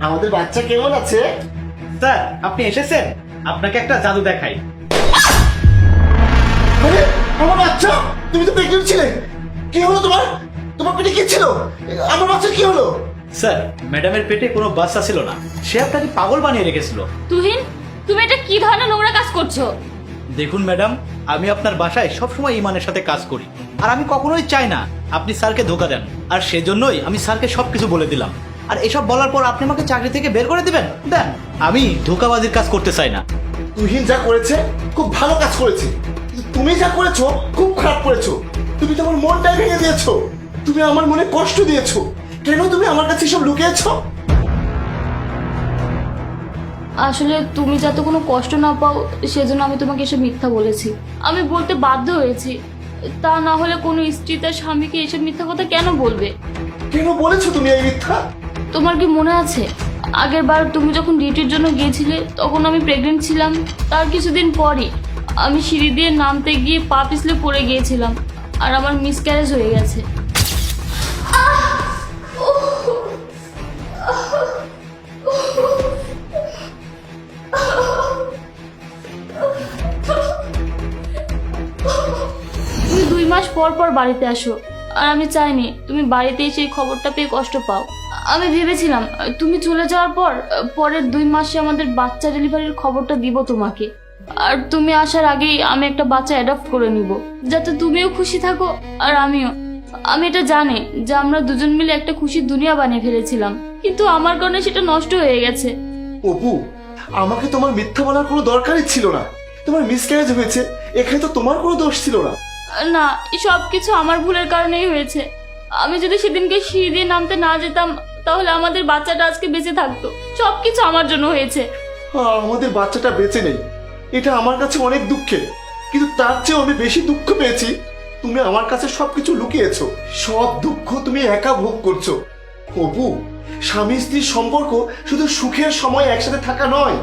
আমাদের বাচ্চা কেমন আছে? স্যার আপনি এসেছেন, আপনাকে একটা জাদু দেখাই। আরে, আমার বাচ্চা! তুমি তো প্রেগনেন্ট ছিলে। কি হলো তোমার? তোমার পেটে কি ছিল? আমার বাচ্চা কি হলো? স্যার ম্যাডামের পেটে কোনো বাচ্চা ছিল না, সে আপনাকে পাগল বানিয়ে রেখেছিল। তুহিন, তুমি এটা কি ধরনের নোংরা কাজ করছো? দেখুন ম্যাডাম, আমি আপনার বাসায় সবসময় ইমানের সাথে কাজ করি, আর আমি কখনোই চাই না আপনি স্যারকে ধোকা দেন। আর সেজন্যই আমি স্যারকে সবকিছু বলে দিলাম। আর এসব বলার পর আপনি আমাকে চাকরি থেকে বের করে দিবেন? দেন, আমি ধোকাবাজির কাজ করতে চাই না। তুহিন যা করেছে খুব ভালো কাজ করেছে, কিন্তু তুমি যা করেছো খুব খারাপ করেছো। তুমি তো আমার মনটাই ভেঙে দিয়েছো। তুমি আমার মনে কষ্ট দিয়েছো। কেন তুমি আমার কাছে সব লুকিয়েছো? আসলে তুমি যাতে কোনো কষ্ট না পাও সেজন্য আমি তোমাকে এসব মিথ্যা বলেছি। আমি বলতে বাধ্য হয়েছি, তা না হলে কোনো স্ত্রী তার স্বামীকে এসব মিথ্যা কথা কেন বলবে? কেন বলেছো তুমি এই মিথ্যা? তোমার কি মনে আছে আগের বার তুমি যখন ডিউটির জন্য গিয়েছিলে তখন আমি প্রেগনেন্ট ছিলাম? তার কিছুদিন পরই আমি সিঁড়ি দিয়ে নামতে গিয়ে পা পিছলে পড়ে গিয়েছিলাম আর আমার মিসক্যারেজ হয়ে গেছে। তুমি 2 মাস পর পর বাড়িতে আসো, আর আমি চাইনি তুমি বাড়িতে এসে এই খবরটা পেয়ে কষ্ট পাও। আমি ভেবেছিলাম তুমি চলে যাওয়ার পর পরের 2 মাসে আমাদের বাচ্চা ডেলিভারির খবরটা দিব তোমাকে, আর তুমি আসার আগেই আমি একটা বাচ্চা অ্যাডপ্ট করে নিব, যাতে তুমিও খুশি থাকো আর আমিও। আমি এটা জানি যে আমরা দুজন মিলে একটা খুশির দুনিয়া বানিয়ে ফেলেছিলাম, কিন্তু আমার কারণে সেটা নষ্ট হয়ে গেছে। অপু, আমাকে তোমার মিথ্যা বলার কোনো দরকারই ছিল না। তোমার মিসক্যারেজ হয়েছে, এখানে তো তোমার কোনো দোষ ছিল না। না, সব কিছু আমার ভুলের কারণেই হয়েছে। আমি যদি সেদিনকে সিঁড়ি দিয়ে নামতে না যেতাম তাহলে আমাদের বাচ্চাটা আজকে বেঁচে থাকতো। সবকিছু আমার জন্য হয়েছে। আমাদের বাচ্চাটা বেঁচে নেই, এটা আমার কাছে অনেক দুঃখের। কিন্তু তার চেয়েও আমি বেশি দুঃখ পেয়েছি তুমি আমার কাছে সবকিছু লুকিয়েছো। সব দুঃখ তুমি একা ভোগ করছো। অপু, স্বামী স্ত্রীর সম্পর্ক শুধু সুখের সময় একসাথে থাকা নয়,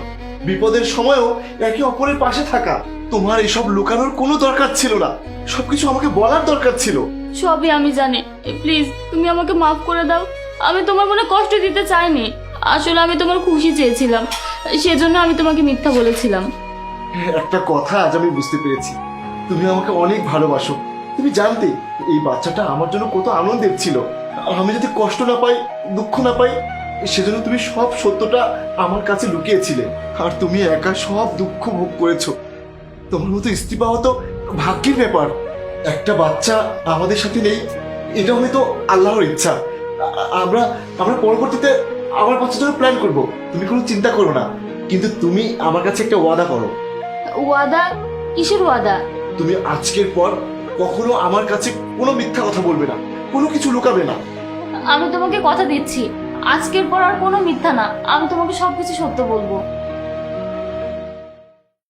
বিপদের সময়ও একে অপরের পাশে থাকা। তোমার এসব লুকানোর কোনো দরকার ছিল না, সবকিছু আমাকে বলার দরকার ছিল। সবই আমি জানি, প্লিজ তুমি আমাকে মাফ করে দাও। আমি তোমার মনে কষ্ট দিতে চাইনি, আসলে আমি তোমার খুশি চেয়েছিলাম, সেজন্য আমি তোমাকে মিথ্যা বলেছিলাম। একটা কথা আজ আমি বুঝতে পেরেছি, তুমি আমাকে অনেক ভালোবাসো। তুমি জানতে এই বাচ্চাটা আমার জন্য কত আনন্দের ছিল। আমি যদি কষ্ট না পাই, দুঃখ না পাই, সেজন্য তুমি সব সত্যটা আমার কাছে লুকিয়েছিলে। আর তুমি একা সব দুঃখ ভোগ করেছো। তোমার মতো স্ত্রী পাওয়া তো ভাগ্যের ব্যাপার। একটা বাচ্চা আমাদের সাথে নেই, এটা হয়তো আল্লাহর ইচ্ছা। আমরা আমরা পরবর্তীতে আমার বাচ্চার জন্য প্ল্যান করব। তুমি কোনো চিন্তা করো না, কিন্তু তুমি আমার কাছে একটা ওয়াদা করো। ওয়াদা? কিসের ওয়াদা? তুমি আজকের পর কখনো আমার কাছে কোনো মিথ্যা কথা বলবে না, কোনো কিছু লুকাবে না। আমি তোমাকে কথা দিচ্ছি, আজকের পর আর কোনো মিথ্যা না, আমি তোমাকে সবকিছু সত্য বলবো।